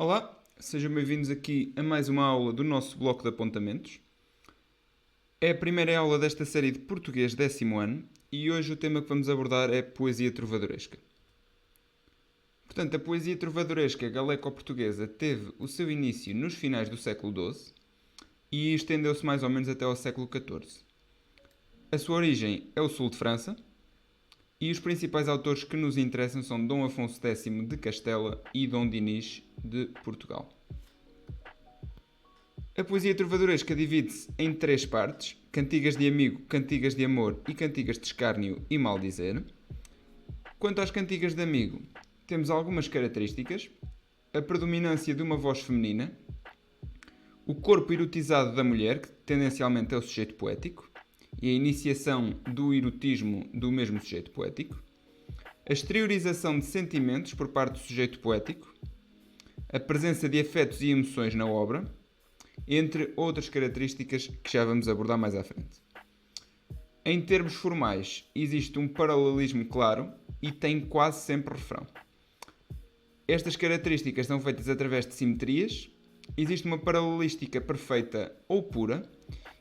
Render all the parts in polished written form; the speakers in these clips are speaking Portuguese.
Olá, sejam bem-vindos aqui a mais uma aula do nosso bloco de apontamentos. É a primeira aula desta série de português 10º ano e hoje o tema que vamos abordar é poesia trovadoresca. Portanto, a poesia trovadoresca galeco-portuguesa teve o seu início nos finais do século XII e estendeu-se mais ou menos até ao século XIV. A sua origem é o sul de França e os principais autores que nos interessam são Dom Afonso X de Castela e Dom Dinis de Portugal. A poesia trovadoresca divide-se em três partes: cantigas de amigo, cantigas de amor e cantigas de escárnio e maldizer. Quanto às cantigas de amigo, temos algumas características: a predominância de uma voz feminina, o corpo erotizado da mulher, que tendencialmente é o sujeito poético, e a iniciação do erotismo do mesmo sujeito poético, a exteriorização de sentimentos por parte do sujeito poético, a presença de afetos e emoções na obra, entre outras características que já vamos abordar mais à frente. Em termos formais, existe um paralelismo claro e tem quase sempre refrão. Estas características são feitas através de simetrias, existe uma paralelística perfeita ou pura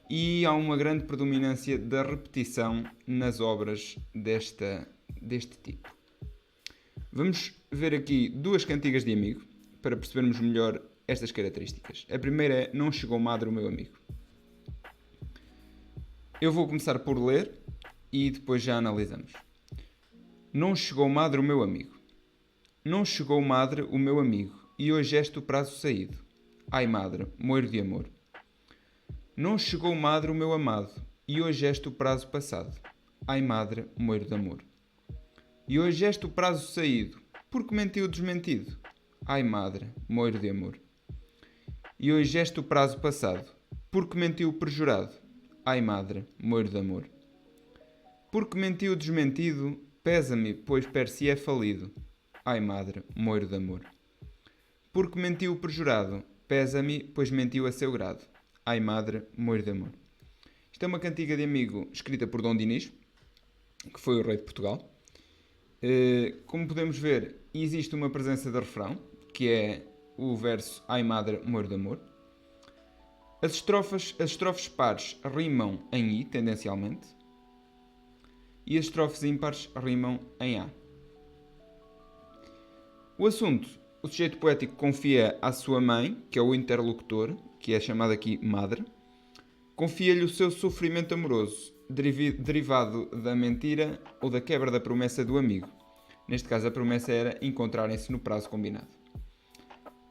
e há uma grande predominância da repetição nas obras deste tipo. Vamos ver aqui duas cantigas de amigo para percebermos melhor estas características. A primeira é Não chegou madre o meu amigo. Eu vou começar por ler e depois já analisamos. Não chegou madre o meu amigo. Não chegou madre o meu amigo, e hoje este o prazo saído. Ai madre, moiro de amor. Não chegou madre o meu amado, e hoje este o prazo passado. Ai madre, moiro de amor. E hoje este o prazo saído, porque mentiu o desmentido. Ai madre, moiro de amor. E hoje este o prazo passado, porque mentiu o perjurado. Ai madre, moiro de amor. Porque mentiu o desmentido, pesa-me, pois per si é falido. Ai madre, moiro de amor. Porque mentiu o perjurado, pesa-me, pois mentiu a seu grado. Ai madre, moiro de amor. Isto é uma cantiga de amigo escrita por Dom Dinis, que foi o rei de Portugal. Como podemos ver, existe uma presença de refrão, que é o verso Ai madre, moiro de amor. As estrofes pares rimam em I, tendencialmente, e as estrofes ímpares rimam em A. O assunto: o sujeito poético confia à sua mãe, que é o interlocutor, que é chamado aqui madre, confia-lhe o seu sofrimento amoroso, derivado da mentira ou da quebra da promessa do amigo. Neste caso, a promessa era encontrarem-se no prazo combinado.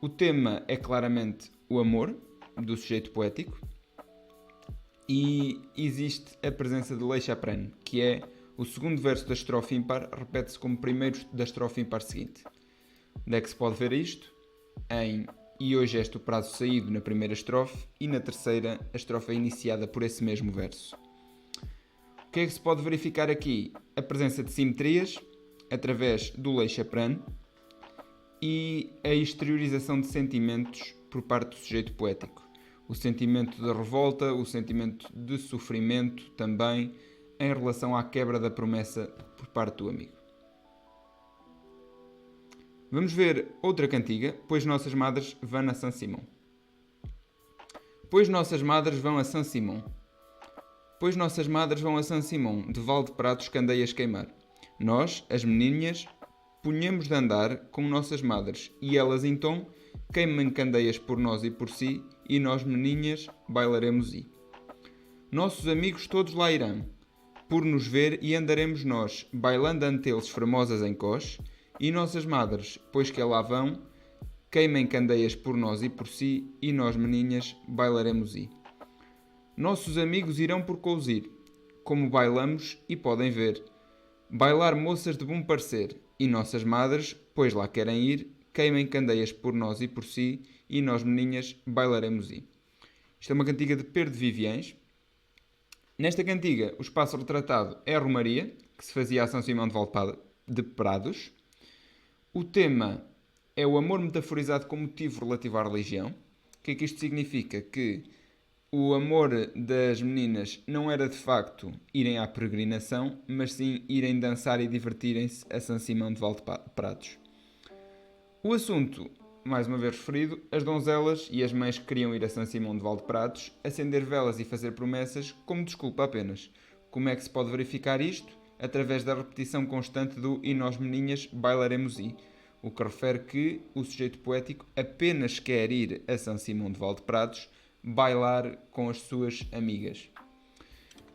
O tema é claramente o amor do sujeito poético e existe a presença de Leixapren, que é o segundo verso da estrofe ímpar, repete-se como primeiro da estrofe ímpar seguinte. Onde é que se pode ver isto? Em E hoje este o prazo saído na primeira estrofe e na terceira a estrofe é iniciada por esse mesmo verso. O que é que se pode verificar aqui? A presença de simetrias através do Leixapren e a exteriorização de sentimentos por parte do sujeito poético. O sentimento de revolta, o sentimento de sofrimento também em relação à quebra da promessa por parte do amigo. Vamos ver outra cantiga, Pois Nossas Madres vão a São Simão. Pois nossas madres vão a São Simão. Pois nossas madres vão a São Simão, de val de pratos candeias queimar. Nós, as menininhas, punhamos de andar com nossas madres, e elas então queimam candeias por nós e por si, e nós, menininhas, bailaremos e. Nossos amigos todos lá irão, por nos ver e andaremos nós, bailando ante eles formosas em cós, e nossas madres, pois que lá vão, queimem candeias por nós e por si, e nós, menininhas, bailaremos e. Nossos amigos irão por cousir, como bailamos e podem ver, bailar moças de bom parecer, e nossas madres, pois lá querem ir, queimem candeias por nós e por si, e nós, menininhas, bailaremos e. Isto é uma cantiga de Pedro de Viviens. Nesta cantiga, o espaço retratado é a Romaria, que se fazia a São Simão de Prados. O tema é o amor metaforizado como motivo relativo à religião. O que é que isto significa? Que o amor das meninas não era de facto irem à peregrinação, mas sim irem dançar e divertirem-se a São Simão de Prados. O assunto mais uma vez referido, as donzelas e as mães que queriam ir a São Simão de Valdepratos, acender velas e fazer promessas como desculpa apenas. Como é que se pode verificar isto? Através da repetição constante do "e nós meninas bailaremos i", o que refere que o sujeito poético apenas quer ir a São Simão de Valdepratos bailar com as suas amigas.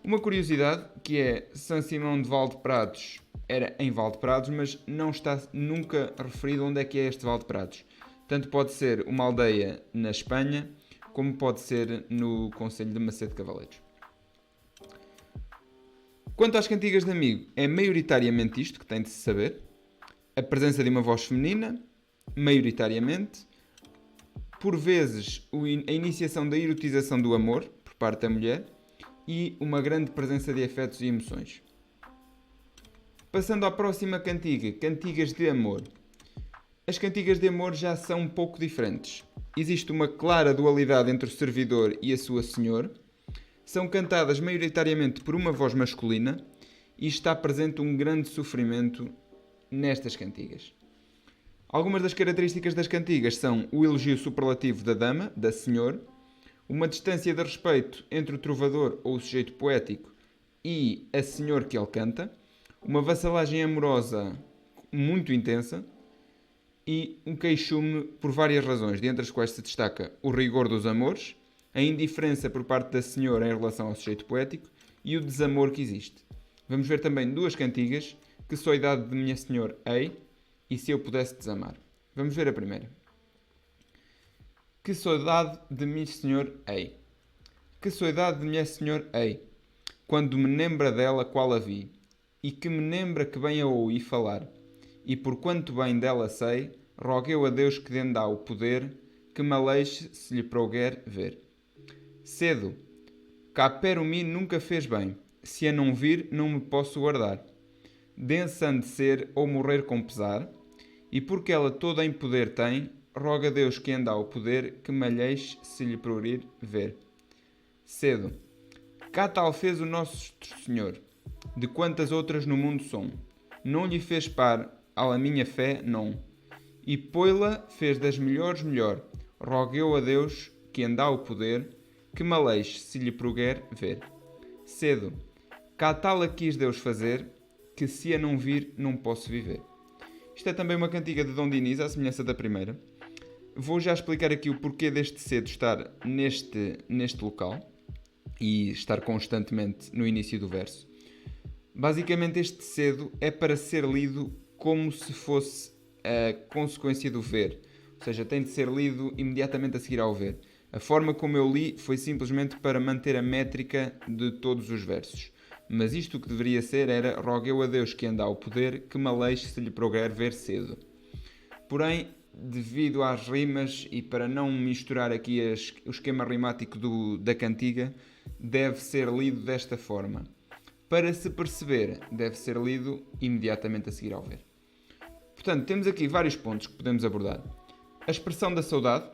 Uma curiosidade que é São Simão de Valdepratos era em Valdeprados, mas não está nunca referido onde é que é este Valdeprados. Tanto pode ser uma aldeia na Espanha, como pode ser no concelho de Macedo de Cavaleiros. Quanto às cantigas de amigo, é maioritariamente isto que tem de se saber. A presença de uma voz feminina, maioritariamente. Por vezes, a iniciação da erotização do amor, por parte da mulher. E uma grande presença de afetos e emoções. Passando à próxima cantiga, cantigas de amor. As cantigas de amor já são um pouco diferentes. Existe uma clara dualidade entre o servidor e a sua senhora. São cantadas maioritariamente por uma voz masculina e está presente um grande sofrimento nestas cantigas. Algumas das características das cantigas são o elogio superlativo da dama, da senhora, uma distância de respeito entre o trovador ou o sujeito poético e a senhora que ele canta, uma vassalagem amorosa muito intensa e um queixume por várias razões, dentre as quais se destaca o rigor dos amores, a indiferença por parte da senhora em relação ao sujeito poético e o desamor que existe. Vamos ver também duas cantigas, Que só a idade de minha senhora hei e Se eu pudesse desamar. Vamos ver a primeira. Que saudade de minha senhor hei. Que saudade de minha senhor hei, quando me lembra dela qual a vi, e que me lembra que bem a ouvi falar, e por quanto bem dela sei, rogo eu a Deus que dê dá o poder, que me aleixe se lhe prouguer ver. Cedo, cá pero mim nunca fez bem, se a não vir não me posso guardar. Densa de ser ou morrer com pesar, e porque ela toda em poder tem, roga a Deus que anda ao poder, que me alheixe se lhe prouguer ver. Cedo, cá tal fez o nosso Senhor, de quantas outras no mundo são. Não lhe fez par à minha fé, não. E poi-la fez das melhores melhor. Rogo eu a Deus que anda ao poder, que me aleixe se lhe prouguer ver. Cedo, cá tal a quis Deus fazer, que se a não vir não posso viver. Isto é também uma cantiga de Dom Dinis, à semelhança da primeira. Vou já explicar aqui o porquê deste cedo estar neste local e estar constantemente no início do verso. Basicamente, este cedo é para ser lido como se fosse a consequência do ver, ou seja, tem de ser lido imediatamente a seguir ao ver. A forma como eu li foi simplesmente para manter a métrica de todos os versos. Mas isto que deveria ser era: rogo eu a Deus que anda ao poder, que me aleixe se lhe prouguer ver cedo. Porém, devido às rimas e para não misturar aqui o esquema rimático da cantiga, deve ser lido desta forma. Para se perceber, deve ser lido imediatamente a seguir ao ver. Portanto, temos aqui vários pontos que podemos abordar. A expressão da saudade,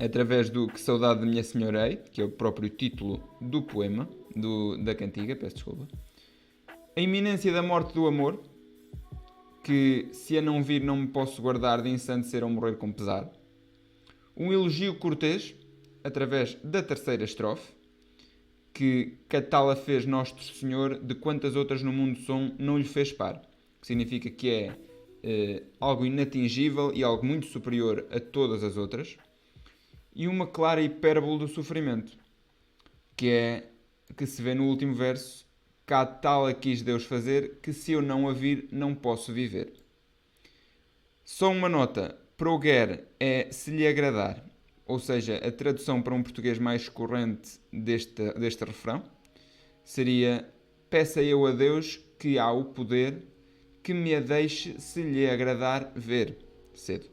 através do Que saudade de minha senhora hei, que é o próprio título do poema, da cantiga, peço desculpa. A iminência da morte do amor, que se a não vir não me posso guardar, de ensandecer ou morrer com pesar. Um elogio cortês, através da terceira estrofe, que catala fez Nosso Senhor, de quantas outras no mundo são, não lhe fez par. Que significa que é algo inatingível e algo muito superior a todas as outras. E uma clara hipérbole do sofrimento, que se vê no último verso: cá tal a quis Deus fazer, que se eu não a vir, não posso viver. Só uma nota: prouguer é se lhe agradar, ou seja, a tradução para um português mais corrente deste refrão seria: peça eu a Deus que há o poder, que me a deixe se lhe agradar ver cedo.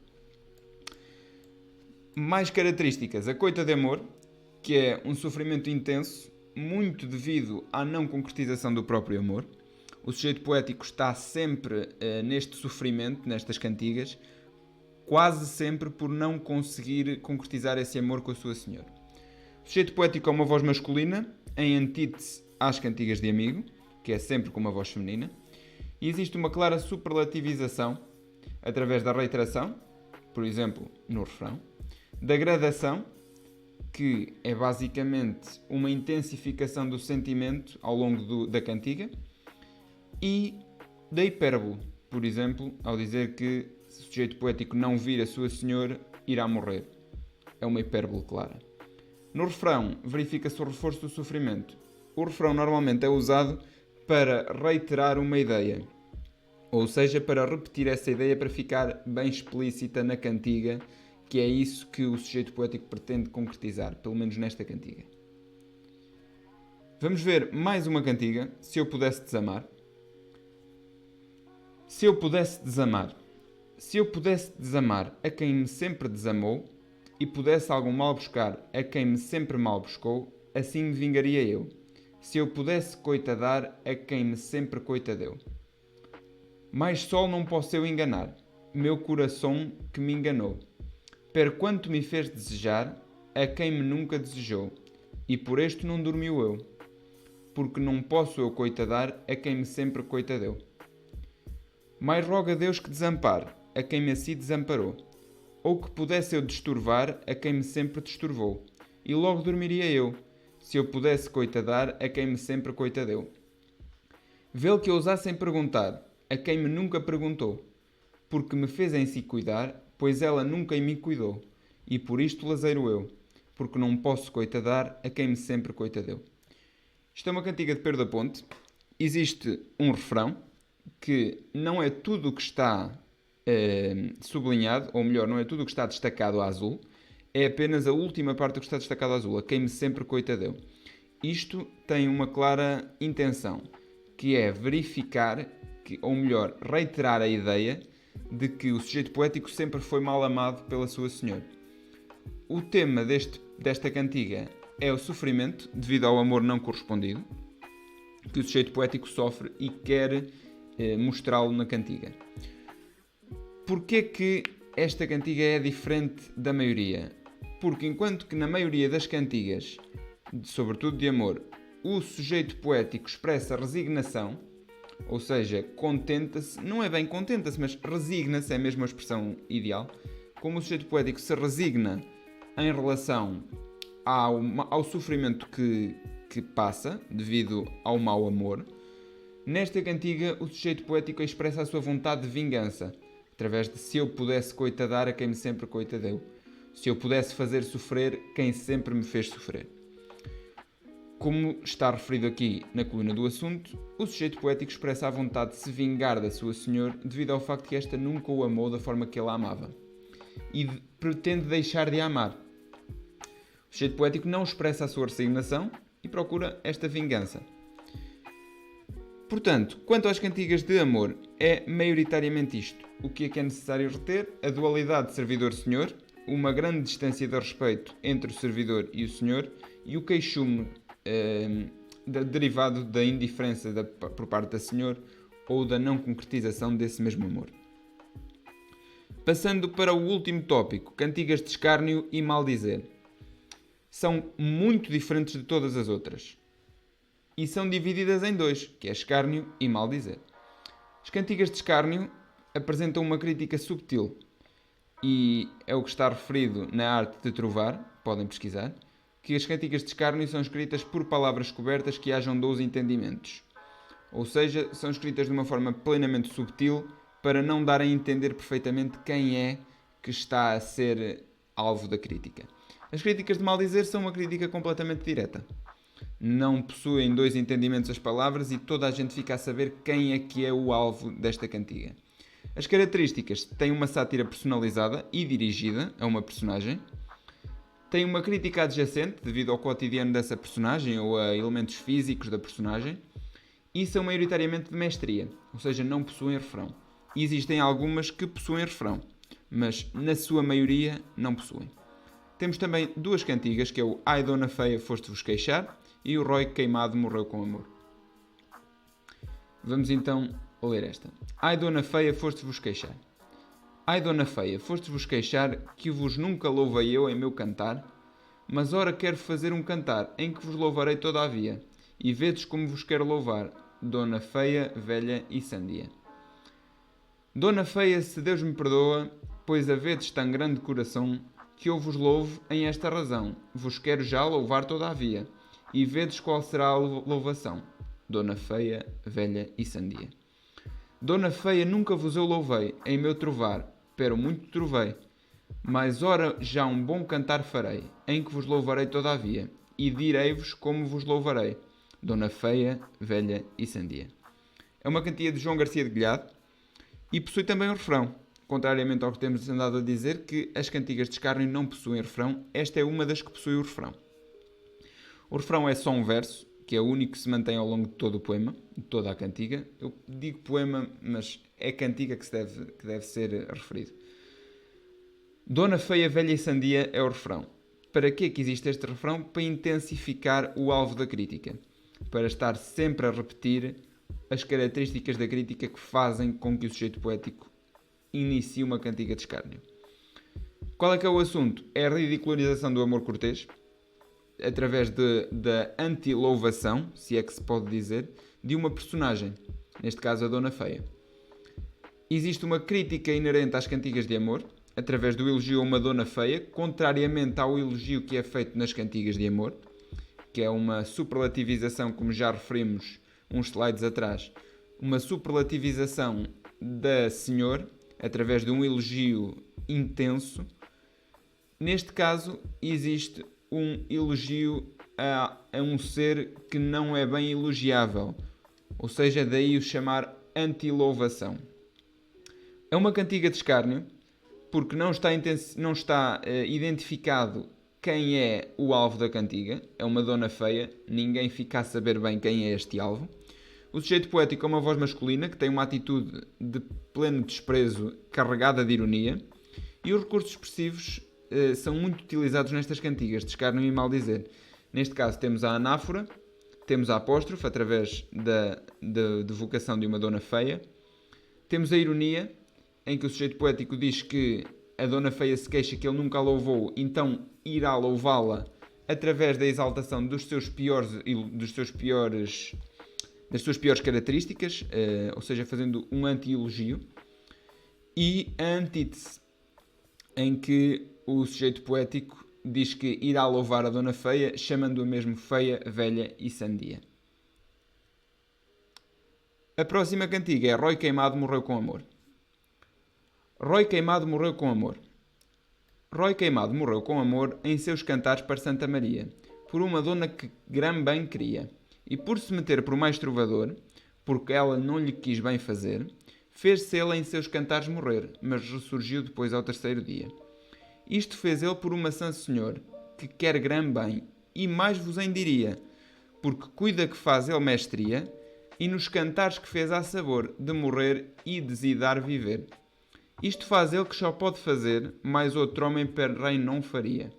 Mais características: a coita de amor, que é um sofrimento intenso, muito devido à não concretização do próprio amor. O sujeito poético está sempre neste sofrimento, nestas cantigas, quase sempre por não conseguir concretizar esse amor com a sua senhora. O sujeito poético é uma voz masculina, em antítese às cantigas de amigo, que é sempre com uma voz feminina, e existe uma clara superlativização através da reiteração, por exemplo, no refrão, da gradação, que é basicamente uma intensificação do sentimento ao longo da cantiga, e da hipérbole, por exemplo, ao dizer que se o sujeito poético não vir a sua senhora, irá morrer. É uma hipérbole clara. No refrão, verifica-se o reforço do sofrimento. O refrão normalmente é usado para reiterar uma ideia, ou seja, para repetir essa ideia para ficar bem explícita na cantiga, que é isso que o sujeito poético pretende concretizar, pelo menos nesta cantiga. Vamos ver mais uma cantiga, Se Eu Pudesse Desamar. Se eu pudesse desamar, se eu pudesse desamar a quem me sempre desamou, e pudesse algum mal buscar a quem me sempre mal buscou, assim me vingaria eu. Se eu pudesse coitadar a quem me sempre coitadeu. Mais sol não posso eu enganar, meu coração que me enganou. Per quanto me fez desejar a quem me nunca desejou, e por este não dormiu eu, porque não posso eu coitadar a quem me sempre coitadeu. Mais rogo a Deus que desampare a quem me assim desamparou, ou que pudesse eu desturvar a quem me sempre desturvou, e logo dormiria eu, se eu pudesse coitadar a quem me sempre coitadeu. Vê-lo que ousassem perguntar a quem me nunca perguntou, porque me fez em si cuidar, pois ela nunca em mim cuidou, e por isto lazeiro eu, porque não posso coitadar a quem me sempre coitadeu. Isto é uma cantiga de Pedro da Ponte. Existe um refrão, que não é tudo o que está sublinhado, ou melhor, não é tudo o que está destacado a azul, é apenas a última parte do que está destacado a azul, a quem me sempre coitadeu. Isto tem uma clara intenção, que é verificar, ou melhor, reiterar a ideia de que o sujeito poético sempre foi mal amado pela sua senhora. O tema desta cantiga é o sofrimento devido ao amor não correspondido, que o sujeito poético sofre e quer mostrá-lo na cantiga. Porquê que esta cantiga é diferente da maioria? Porque enquanto que na maioria das cantigas, sobretudo de amor, o sujeito poético expressa resignação, ou seja, contenta-se, não é bem contenta-se, mas resigna-se, é mesmo a expressão ideal, como o sujeito poético se resigna em relação ao sofrimento que passa devido ao mau amor, nesta cantiga o sujeito poético expressa a sua vontade de vingança, através de se eu pudesse coitadar a quem me sempre coitadeu, se eu pudesse fazer sofrer quem sempre me fez sofrer. Como está referido aqui na coluna do assunto, o sujeito poético expressa a vontade de se vingar da sua senhora devido ao facto que esta nunca o amou da forma que ele a amava e pretende deixar de a amar. O sujeito poético não expressa a sua resignação e procura esta vingança. Portanto, quanto às cantigas de amor, é maioritariamente isto. O que é necessário reter? A dualidade de servidor-senhor, uma grande distância de respeito entre o servidor e o senhor e o queixume derivado da indiferença por parte da senhora ou da não concretização desse mesmo amor. Passando para o último tópico, cantigas de escárnio e maldizer. São muito diferentes de todas as outras. E são divididas em dois, que é escárnio e maldizer. As cantigas de escárnio apresentam uma crítica subtil e é o que está referido na arte de trovar, podem pesquisar, que as cantigas de escárnio são escritas por palavras cobertas que hajam 12 entendimentos. Ou seja, são escritas de uma forma plenamente subtil para não darem a entender perfeitamente quem é que está a ser alvo da crítica. As críticas de maldizer são uma crítica completamente direta. Não possuem 2 entendimentos as palavras e toda a gente fica a saber quem é que é o alvo desta cantiga. As características têm uma sátira personalizada e dirigida a uma personagem, têm uma crítica adjacente devido ao cotidiano dessa personagem ou a elementos físicos da personagem e são maioritariamente de mestria, ou seja, não possuem refrão. Existem algumas que possuem refrão, mas na sua maioria não possuem. Temos também 2 cantigas, que é o Ai Dona Feia, foste-vos queixar, e o Rói Queimado morreu com amor. Vamos então ler esta. Ai Dona Feia, foste-vos queixar. Ai Dona Feia, foste-vos queixar, que vos nunca louvei eu em meu cantar, mas ora quero fazer um cantar, em que vos louvarei todavia, e vedes como vos quero louvar, Dona Feia, velha e sandia. Dona Feia, se Deus me perdoa, pois havedes tão grande coração, que eu vos louvo em esta razão. Vos quero já louvar todavia, e vedes qual será a louvação. Dona Feia, Velha e Sandia. Dona Feia nunca vos eu louvei, em meu trovar, pero muito trovei. Mas ora já um bom cantar farei, em que vos louvarei todavia, e direi-vos como vos louvarei. Dona Feia, Velha e Sandia. É uma cantiga de João Garcia de Guilhado e possui também um refrão. Contrariamente ao que temos andado a dizer, que as cantigas de escárnio não possuem refrão, esta é uma das que possui o refrão. O refrão é só um verso, que é o único que se mantém ao longo de todo o poema, de toda a cantiga. Eu digo poema, mas é cantiga que deve ser referido. Dona Feia, Velha e Sandia é o refrão. Para que existe este refrão? Para intensificar o alvo da crítica. Para estar sempre a repetir as características da crítica que fazem com que o sujeito poético inicie uma cantiga de escárnio. Qual é que é o assunto? É a ridicularização do amor cortês, através da anti-louvação, se é que se pode dizer, de uma personagem, neste caso a Dona Feia. Existe uma crítica inerente às cantigas de amor, através do elogio a uma Dona Feia, contrariamente ao elogio que é feito nas cantigas de amor, que é uma superlativização, como já referimos uns slides atrás, uma superlativização da Senhor, através de um elogio intenso. Neste caso, existe um elogio a um ser que não é bem elogiável, ou seja, daí o chamar anti-louvação. É uma cantiga de escárnio, porque não está identificado quem é o alvo da cantiga. É uma Dona Feia, ninguém fica a saber bem quem é este alvo. O sujeito poético é uma voz masculina que tem uma atitude de pleno desprezo carregada de ironia, e os recursos expressivos são muito utilizados nestas cantigas de escárnio e maldizer. Neste caso temos a anáfora, temos a apóstrofe através da vocação de uma Dona Feia, temos a ironia, em que o sujeito poético diz que a Dona Feia se queixa que ele nunca a louvou, então irá louvá-la através da exaltação das suas piores características, ou seja, fazendo um anti-elogio. E a antítese, em que o sujeito poético diz que irá louvar a Dona Feia, chamando-a mesmo feia, velha e sandia. A próxima cantiga é Rói Queimado morreu com amor. Rói Queimado morreu com amor. Rói Queimado morreu com amor em seus cantares para Santa Maria, por uma dona que gran bem queria, e por se meter por mais trovador, porque ela não lhe quis bem fazer, fez-se ele em seus cantares morrer, mas ressurgiu depois ao terceiro dia. Isto fez ele por uma sã senhor, que quer gran bem, e mais vos em diria, porque cuida que faz ele mestria, e nos cantares que fez há sabor, de morrer e desidar viver. Isto faz ele que só pode fazer, mais outro homem per rei não faria.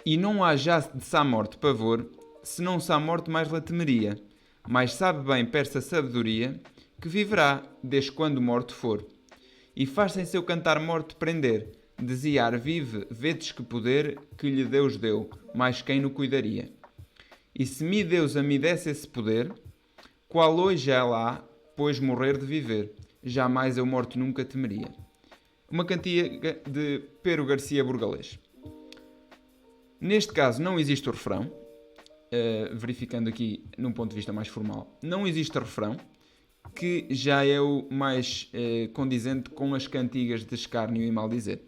E não há já de sa morte pavor, se não sa morte mais la temeria, mas sabe bem persa sabedoria, que viverá, desde quando morto for. E faz-se em seu cantar morte prender, desiar vive, vedes que poder, que lhe Deus deu, mais quem no cuidaria. E se me Deus a me desse esse poder, qual hoje ela há, pois morrer de viver, jamais eu morte nunca temeria. Uma cantiga de Pero Garcia Burgalês. Neste caso não existe o refrão, verificando aqui num ponto de vista mais formal, não existe refrão, que já é o mais condizente com as cantigas de escárnio e maldizer.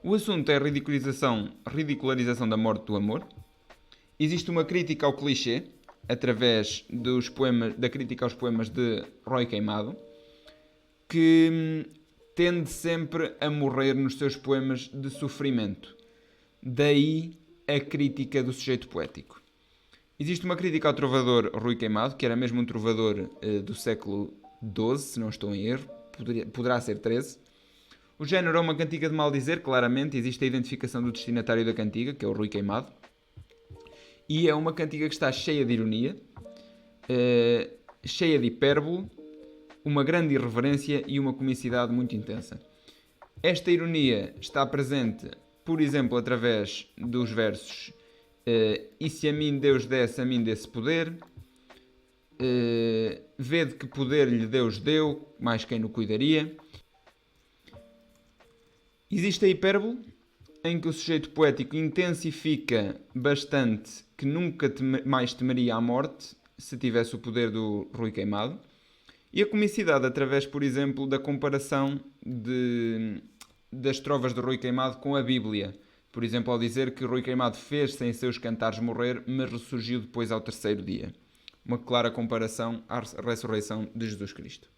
O assunto é a ridicularização da morte do amor. Existe uma crítica ao clichê, através da crítica aos poemas de Rói Queimado, que tende sempre a morrer nos seus poemas de sofrimento. Daí a crítica do sujeito poético. Existe uma crítica ao trovador Rui Queimado, que era mesmo um trovador do século XII, se não estou em erro, poderá ser XIII. O género é uma cantiga de maldizer, claramente, existe a identificação do destinatário da cantiga, que é o Rui Queimado. E é uma cantiga que está cheia de ironia, cheia de hipérbole, uma grande irreverência e uma comicidade muito intensa. Esta ironia está presente, por exemplo, através dos versos e se a mim Deus desse, a mim desse poder, vede que poder lhe Deus deu, mais quem no cuidaria. Existe a hipérbole, em que o sujeito poético intensifica bastante que nunca mais temeria a morte se tivesse o poder do Rui Queimado. E a comicidade, através, por exemplo, da comparação das trovas de Rui Queimado com a Bíblia. Por exemplo, ao dizer que Rui Queimado fez sem seus cantares morrer, mas ressurgiu depois ao terceiro dia. Uma clara comparação à ressurreição de Jesus Cristo.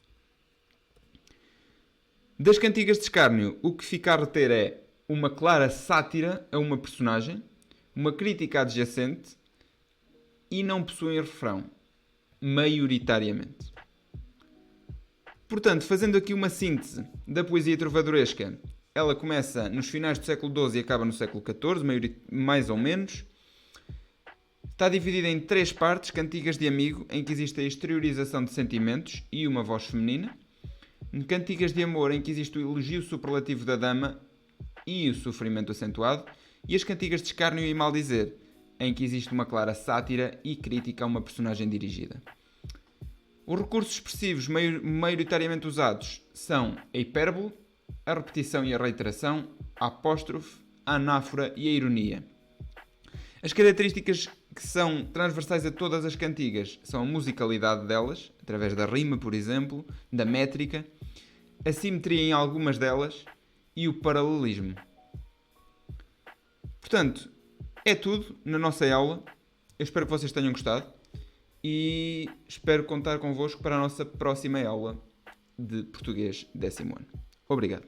Das cantigas de escárnio, o que fica a reter é uma clara sátira a uma personagem, uma crítica adjacente e não possuem refrão, maioritariamente. Portanto, fazendo aqui uma síntese da poesia trovadoresca, ela começa nos finais do século XII e acaba no século XIV, mais ou menos. Está dividida em 3 partes, cantigas de amigo, em que existe a exteriorização de sentimentos e uma voz feminina. Cantigas de amor, em que existe o elogio superlativo da dama e o sofrimento acentuado. E as cantigas de escárnio e maldizer, em que existe uma clara sátira e crítica a uma personagem dirigida. Os recursos expressivos maioritariamente usados são a hipérbole, a repetição e a reiteração, a apóstrofe, a anáfora e a ironia. As características que são transversais a todas as cantigas são a musicalidade delas, através da rima, por exemplo, da métrica, a simetria em algumas delas e o paralelismo. Portanto, é tudo na nossa aula. Eu espero que vocês tenham gostado e espero contar convosco para a nossa próxima aula de português 10º ano. Obrigado.